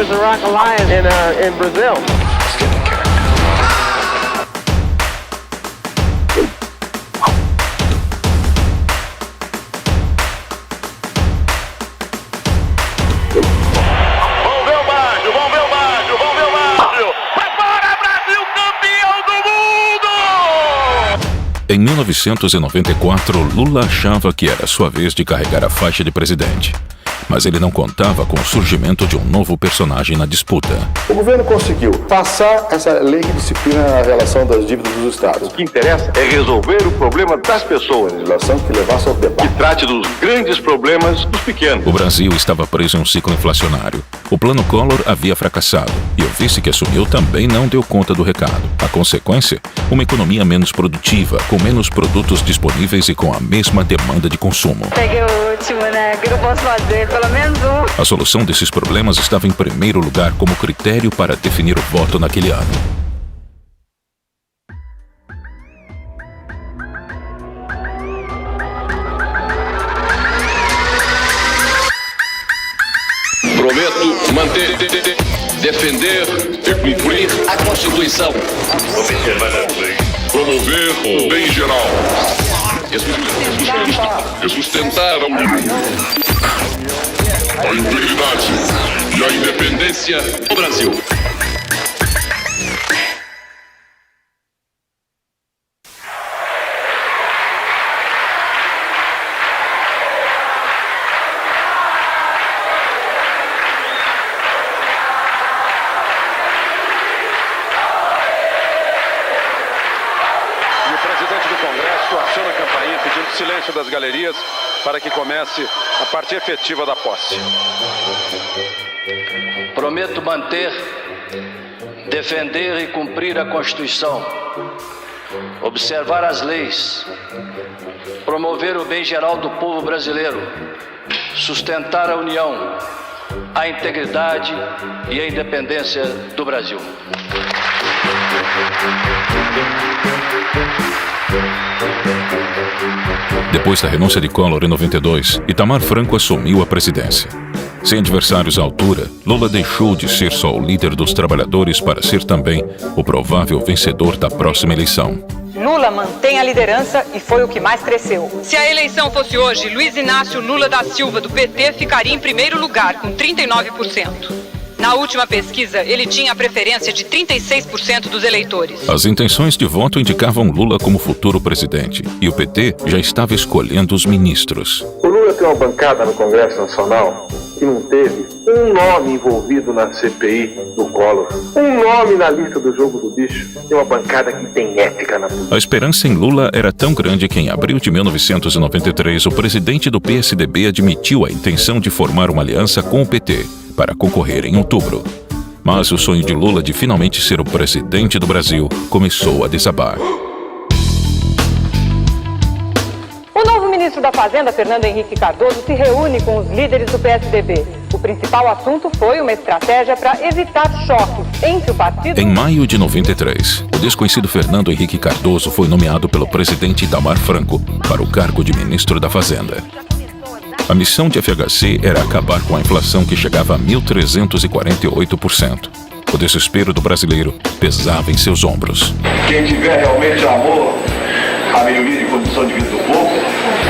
was the Rock Alliance in Brazil. Em 1994, Lula achava que era sua vez de carregar a faixa de presidente. Mas ele não contava com o surgimento de um novo personagem na disputa. O governo conseguiu passar essa lei que disciplina a relação das dívidas dos estados. O que interessa é resolver o problema das pessoas. Legislação que levasse ao debate. Que trate dos grandes problemas dos pequenos. O Brasil estava preso em um ciclo inflacionário. O plano Collor havia fracassado e o vice que assumiu também não deu conta do recado. A consequência? Uma economia menos produtiva, com menos produtos disponíveis e com a mesma demanda de consumo. Peguei o último, né? O que eu posso fazer? Pelo menos um. A solução desses problemas estava em primeiro lugar como critério para definir o voto naquele ano. Prometo manter, defender e cumprir a Constituição. Promover o bem geral. E sustentar a integridade e a independência do Brasil. Aciona a campainha pedindo silêncio das galerias para que comece a parte efetiva da posse. Prometo manter, defender e cumprir a Constituição, observar as leis, promover o bem geral do povo brasileiro, sustentar a união, a integridade e a independência do Brasil. Depois da renúncia de Collor em 92, Itamar Franco assumiu a presidência. Sem adversários à altura, Lula deixou de ser só o líder dos trabalhadores para ser também o provável vencedor da próxima eleição. Lula mantém a liderança e foi o que mais cresceu. Se a eleição fosse hoje, Luiz Inácio Lula da Silva, do PT, ficaria em primeiro lugar, com 39%. Na última pesquisa, ele tinha a preferência de 36% dos eleitores. As intenções de voto indicavam Lula como futuro presidente, e o PT já estava escolhendo os ministros. O Lula tem uma bancada no Congresso Nacional que não teve um nome envolvido na CPI do Collor, um nome na lista do jogo do bicho. Tem uma bancada que tem ética na política. A esperança em Lula era tão grande que em abril de 1993, o presidente do PSDB admitiu a intenção de formar uma aliança com o PT para concorrer em outubro. Mas o sonho de Lula de finalmente ser o presidente do Brasil começou a desabar. O novo ministro da Fazenda, Fernando Henrique Cardoso, se reúne com os líderes do PSDB. O principal assunto foi uma estratégia para evitar choques entre o partido... Em maio de 93, o desconhecido Fernando Henrique Cardoso foi nomeado pelo presidente Itamar Franco para o cargo de ministro da Fazenda. A missão de FHC era acabar com a inflação que chegava a 1.348%. O desespero do brasileiro pesava em seus ombros. Quem tiver realmente amor à melhoria de condição de vida do povo,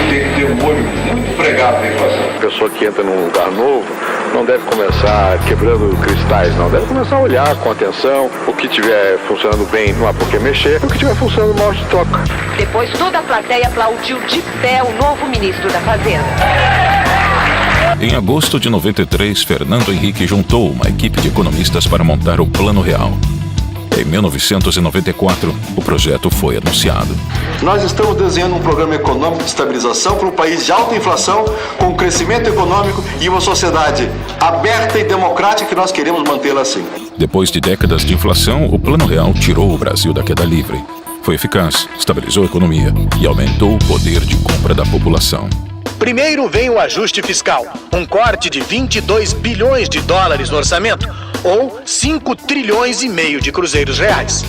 tem que ter um olho muito pregado na inflação. A pessoa que entra num lugar novo não deve começar quebrando cristais, não. Deve começar a olhar com atenção. O que estiver funcionando bem não há por que mexer. O que estiver funcionando mal se toca. Depois toda a plateia aplaudiu de pé o novo ministro da Fazenda. Em agosto de 93, Fernando Henrique juntou uma equipe de economistas para montar o Plano Real. Em 1994, o projeto foi anunciado. Nós estamos desenhando um programa econômico de estabilização para um país de alta inflação, com crescimento econômico e uma sociedade aberta e democrática que nós queremos mantê-la assim. Depois de décadas de inflação, o Plano Real tirou o Brasil da queda livre. Foi eficaz, estabilizou a economia e aumentou o poder de compra da população. Primeiro vem o ajuste fiscal, um corte de 22 bilhões de dólares no orçamento, ou 5 trilhões e meio de cruzeiros reais.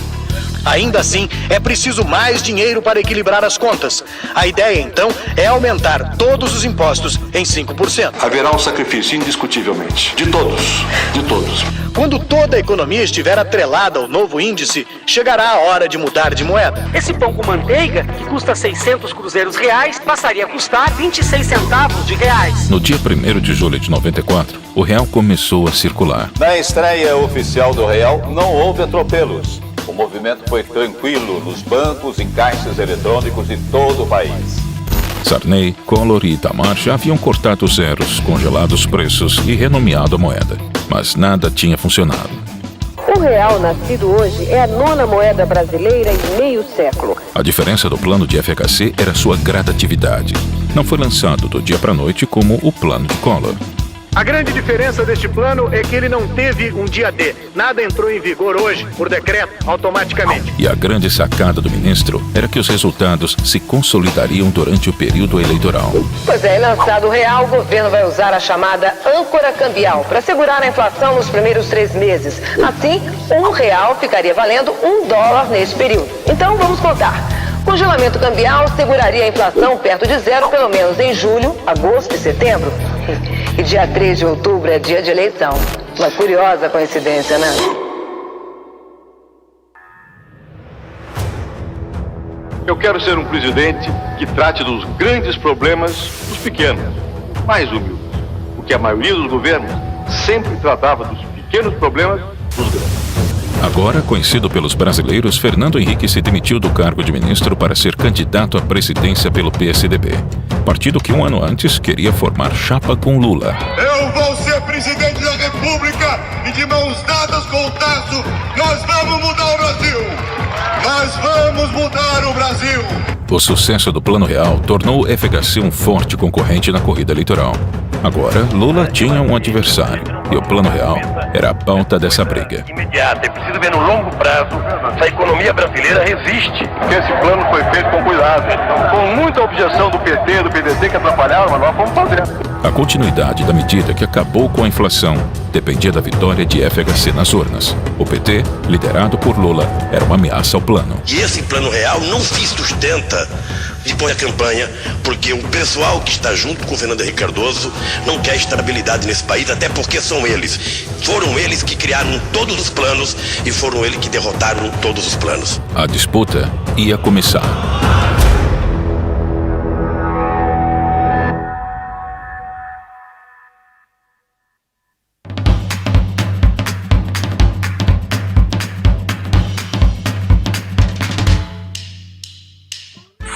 Ainda assim, é preciso mais dinheiro para equilibrar as contas. A ideia, então, é aumentar todos os impostos em 5%. Haverá um sacrifício, indiscutivelmente. De todos. De todos. Quando toda a economia estiver atrelada ao novo índice, chegará a hora de mudar de moeda. Esse pão com manteiga, que custa 600 cruzeiros reais, passaria a custar 26 centavos de reais. No dia 1º de julho de 94, o real começou a circular. Na estreia oficial do real, não houve atropelos. O movimento foi tranquilo nos bancos e caixas eletrônicos de todo o país. Sarney, Collor e Itamar já haviam cortado os zeros, congelado os preços e renomeado a moeda. Mas nada tinha funcionado. O real nascido hoje é a 9ª moeda brasileira em meio século. A diferença do plano de FHC era sua gradatividade. Não foi lançado do dia para a noite como o plano de Collor. A grande diferença deste plano é que ele não teve um dia D. Nada entrou em vigor hoje, por decreto, automaticamente. E a grande sacada do ministro era que os resultados se consolidariam durante o período eleitoral. Pois é, lançado o real, o governo vai usar a chamada âncora cambial para segurar a inflação nos primeiros 3 meses. Assim, R$1 ficaria valendo $1 nesse período. Então, vamos contar. Congelamento cambial seguraria a inflação perto de zero, pelo menos em julho, agosto e setembro. E dia 3 de outubro é dia de eleição. Uma curiosa coincidência, né? Eu quero ser um presidente que trate dos grandes problemas dos pequenos, mais humildes. Porque a maioria dos governos sempre tratava dos pequenos problemas dos grandes. Agora, conhecido pelos brasileiros, Fernando Henrique se demitiu do cargo de ministro para ser candidato à presidência pelo PSDB, partido que 1 ano antes queria formar chapa com Lula. Eu vou ser presidente da República e de mãos dadas com o Tasso, nós vamos mudar o Brasil! Nós vamos mudar o Brasil! O sucesso do Plano Real tornou o FHC um forte concorrente na corrida eleitoral. Agora, Lula tinha um adversário e o Plano Real era a pauta dessa briga. Imediata, é preciso ver no longo prazo se a economia brasileira resiste. Esse plano foi feito com cuidado, com muita objeção do PT, do PDT que atrapalharam, mas nós vamos fazer. A continuidade da medida que acabou com a inflação dependia da vitória de FHC nas urnas. O PT, liderado por Lula, era uma ameaça ao plano. E esse Plano Real não se sustenta de põe a campanha, porque o pessoal que está junto com o Fernando Henrique Cardoso não quer estabilidade nesse país, até porque foram eles que criaram todos os planos e foram eles que derrotaram todos os planos. A disputa ia começar.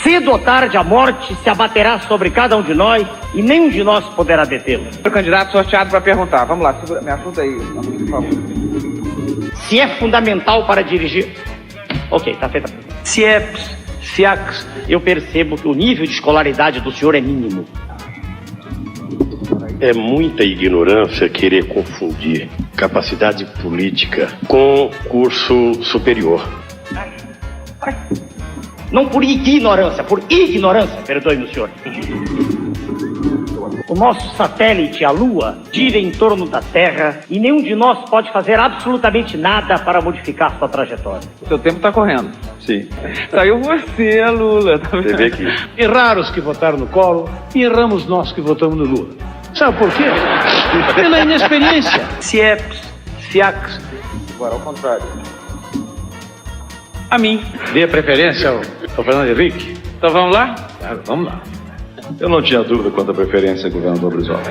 Cedo ou tarde, a morte se abaterá sobre cada um de nós e nenhum de nós poderá detê-lo. O candidato sorteado para perguntar. Vamos lá, segura, me ajuda aí, por favor. Se é fundamental para dirigir... Ok, tá feita. Eu percebo que o nível de escolaridade do senhor é mínimo. É muita ignorância querer confundir capacidade política com curso superior. Não por ignorância, perdoe-me o senhor. O nosso satélite, a Lua, gira em torno da Terra e nenhum de nós pode fazer absolutamente nada para modificar sua trajetória. O seu tempo está correndo. Sim. Saiu você, Lula. Tá vendo? Você vê aqui. Erraram os que votaram no Collor e erramos nós que votamos no Lula. Sabe por quê? Pela inexperiência. Agora, ao contrário. A mim. Dê preferência ao Fernando Henrique. Então vamos lá? Vamos lá. Eu não tinha dúvida quanto à preferência do governador Brizola.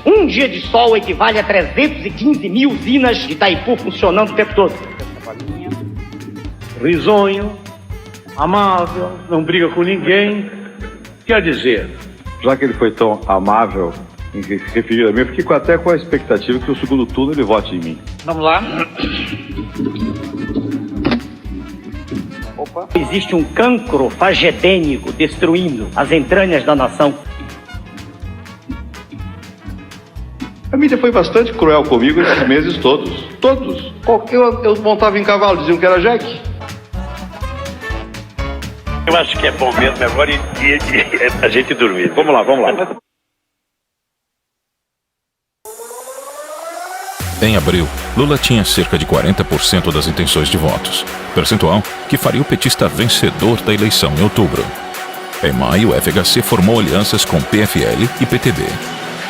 Um dia de sol equivale a 315 mil usinas de Itaipu funcionando o tempo todo. Risonho, amável, não briga com ninguém. Quer dizer... Já que ele foi tão amável em se referir a mim, eu fiquei até com a expectativa que no segundo turno ele vote em mim. Vamos lá. Opa. Existe um cancro fagedênico destruindo as entranhas da nação. A mídia foi bastante cruel comigo esses meses todos. Todos. Eu montava em cavalo, diziam que era Jack. Eu acho que é bom mesmo agora a gente dormir. Vamos lá. Em abril, Lula tinha cerca de 40% das intenções de votos, percentual que faria o petista vencedor da eleição em outubro. Em maio, o FHC formou alianças com PFL e PTB.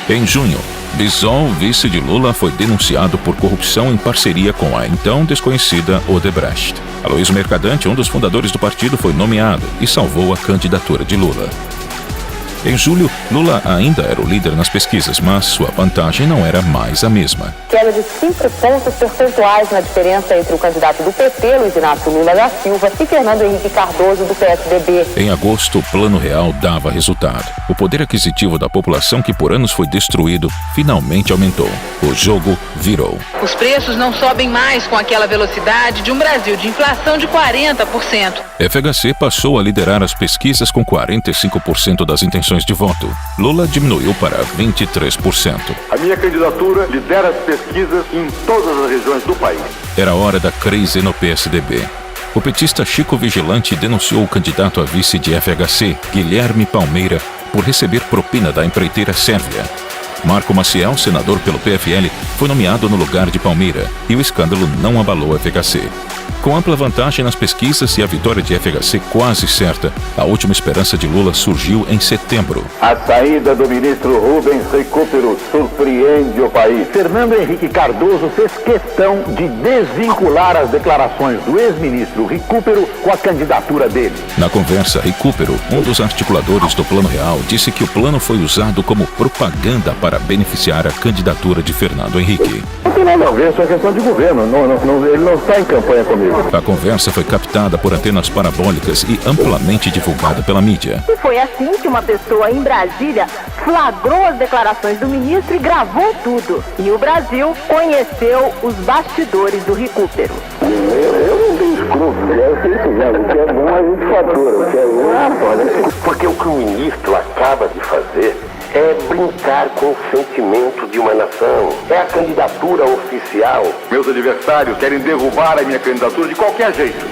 Em junho, Bisol, vice de Lula, foi denunciado por corrupção em parceria com a então desconhecida Odebrecht. Aloysio Mercadante, um dos fundadores do partido, foi nomeado e salvou a candidatura de Lula. Em julho, Lula ainda era o líder nas pesquisas, mas sua vantagem não era mais a mesma. Queda de 5 pontos percentuais na diferença entre o candidato do PT, Luiz Inácio Lula da Silva, e Fernando Henrique Cardoso, do PSDB. Em agosto, o Plano Real dava resultado. O poder aquisitivo da população, que por anos foi destruído, finalmente aumentou. O jogo virou. Os preços não sobem mais com aquela velocidade de um Brasil de inflação de 40%. FHC passou a liderar as pesquisas com 45% das intenções de voto. Lula diminuiu para 23%. A minha candidatura lidera as pesquisas em todas as regiões do país. Era hora da crise no PSDB. O petista Chico Vigilante denunciou o candidato a vice de FHC, Guilherme Palmeira, por receber propina da empreiteira sérvia. Marco Maciel, senador pelo PFL, foi nomeado no lugar de Palmeira e o escândalo não abalou a FHC. Com ampla vantagem nas pesquisas e a vitória de FHC quase certa, a última esperança de Lula surgiu em setembro. A saída do ministro Rubens Recupero surpreende o país. Fernando Henrique Cardoso fez questão de desvincular as declarações do ex-ministro Recupero com a candidatura dele. Na conversa, Recupero, um dos articuladores do Plano Real, disse que o plano foi usado como propaganda para beneficiar a candidatura de Fernando Henrique. Não tem nada a ver, isso é questão de governo. Ele não está em campanha comigo. A conversa foi captada por antenas parabólicas e amplamente divulgada pela mídia. E foi assim que uma pessoa em Brasília flagrou as declarações do ministro e gravou tudo. E o Brasil conheceu os bastidores do Recupero. Eu não tenho escrúpulos, é o que ele fizer. O que é bom a gente fatura, o que é bom. Porque o que o ministro acaba de fazer é brincar com o sentimento de uma nação. É a candidatura oficial. Meus adversários querem derrubar a minha candidatura de qualquer jeito.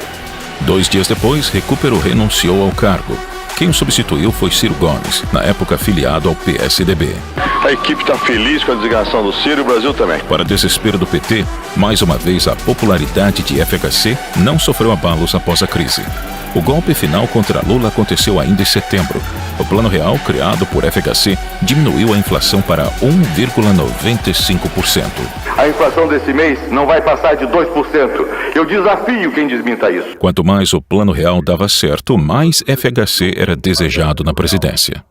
2 dias depois, Recupero renunciou ao cargo. Quem o substituiu foi Ciro Gomes, na época filiado ao PSDB. A equipe está feliz com a designação do Ciro e o Brasil também. Para desespero do PT, mais uma vez a popularidade de FHC não sofreu abalos após a crise. O golpe final contra Lula aconteceu ainda em setembro. O Plano Real, criado por FHC, diminuiu a inflação para 1,95%. A inflação desse mês não vai passar de 2%. Eu desafio quem desminta isso. Quanto mais o Plano Real dava certo, mais FHC era desejado na presidência.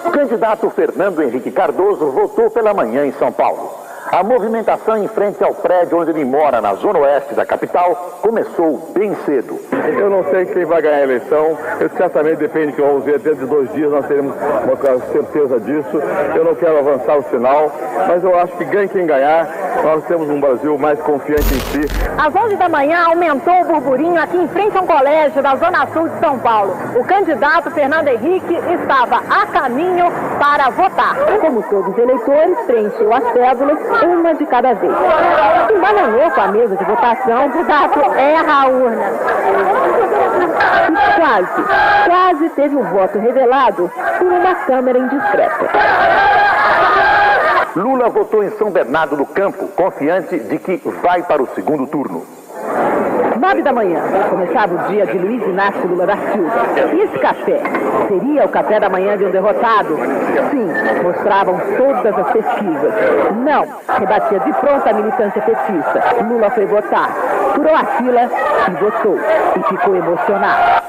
O candidato Fernando Henrique Cardoso votou pela manhã em São Paulo. A movimentação em frente ao prédio onde ele mora, na zona oeste da capital, começou bem cedo. Eu não sei quem vai ganhar a eleição. Isso certamente depende do que vamos ver. Dentro de 2 dias nós teremos uma certeza disso. Eu não quero avançar o sinal, mas eu acho que ganhe quem ganhar. Nós temos um Brasil mais confiante em si. Às 11 da manhã aumentou o burburinho aqui em frente a um colégio da Zona Sul de São Paulo. O candidato Fernando Henrique estava a caminho para votar. Como todos os eleitores, preencheu as cédulas, uma de cada vez. Se bananou com a mesa de votação, o candidato erra a urna. E quase teve um voto revelado por uma câmera indiscreta. Lula votou em São Bernardo do Campo, confiante de que vai para o segundo turno. 9 da manhã, começava o dia de Luiz Inácio Lula da Silva. E esse café? Seria o café da manhã de um derrotado? Sim, mostravam todas as pesquisas. Não, rebatia de pronto a militância petista. Lula foi votar, furou a fila e votou. E ficou emocionado.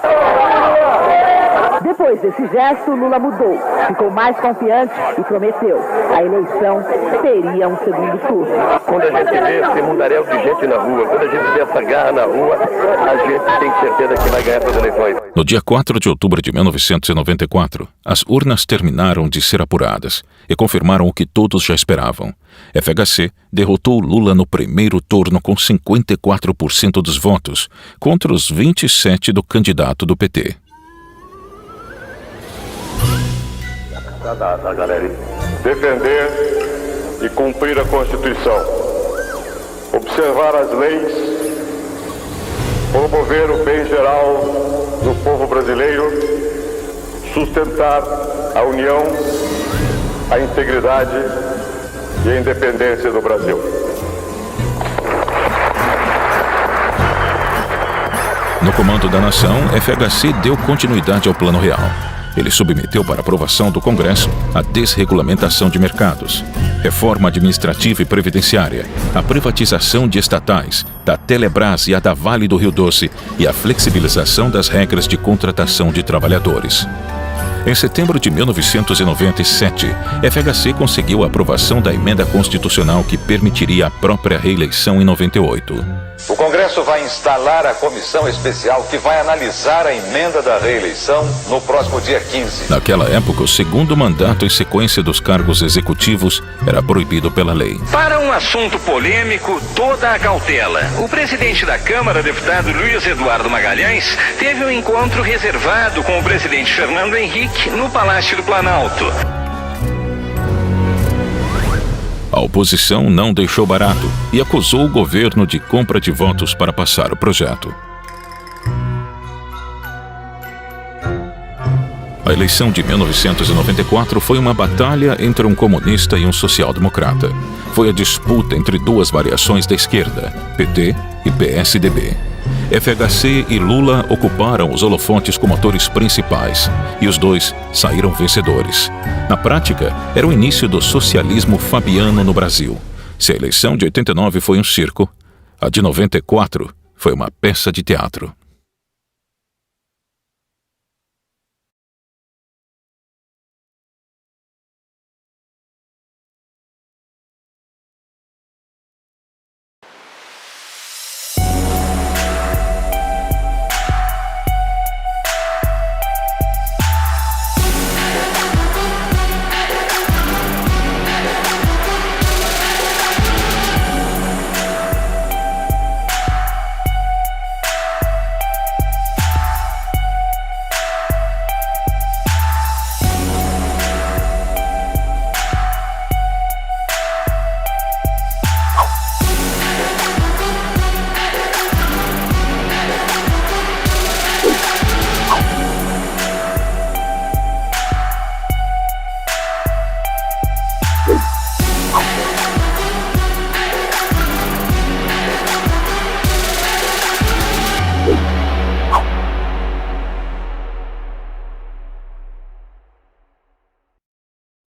Depois desse gesto, Lula mudou, ficou mais confiante e prometeu. A eleição teria um segundo turno. Quando a gente vê esse mundaréu de gente na rua, quando a gente vê essa garra na rua, a gente tem certeza que vai ganhar essas eleições. No dia 4 de outubro de 1994, as urnas terminaram de ser apuradas e confirmaram o que todos já esperavam. FHC derrotou Lula no primeiro turno com 54% dos votos, contra os 27% do candidato do PT. Galera. Defender e cumprir a Constituição. Observar as leis promover o bem geral do povo brasileiro, sustentar a união, a integridade e a independência do Brasil. No comando da nação, FHC deu continuidade ao Plano Real. Ele submeteu para aprovação do Congresso a desregulamentação de mercados, reforma administrativa e previdenciária, a privatização de estatais, da Telebrás e a da Vale do Rio Doce e a flexibilização das regras de contratação de trabalhadores. Em setembro de 1997, FHC conseguiu a aprovação da emenda constitucional que permitiria a própria reeleição em 98. O Congresso vai instalar a comissão especial que vai analisar a emenda da reeleição no próximo dia 15. Naquela época, o segundo mandato em sequência dos cargos executivos era proibido pela lei. Para um assunto polêmico, toda a cautela. O presidente da Câmara, deputado Luiz Eduardo Magalhães, teve um encontro reservado com o presidente Fernando Henrique no Palácio do Planalto. A oposição não deixou barato e acusou o governo de compra de votos para passar o projeto. A eleição de 1994 foi uma batalha entre um comunista e um social-democrata. Foi a disputa entre duas variações da esquerda, PT e PSDB. FHC e Lula ocuparam os holofotes como atores principais, e os dois saíram vencedores. Na prática, era o início do socialismo fabiano no Brasil. Se a eleição de 89 foi um circo, a de 94 foi uma peça de teatro.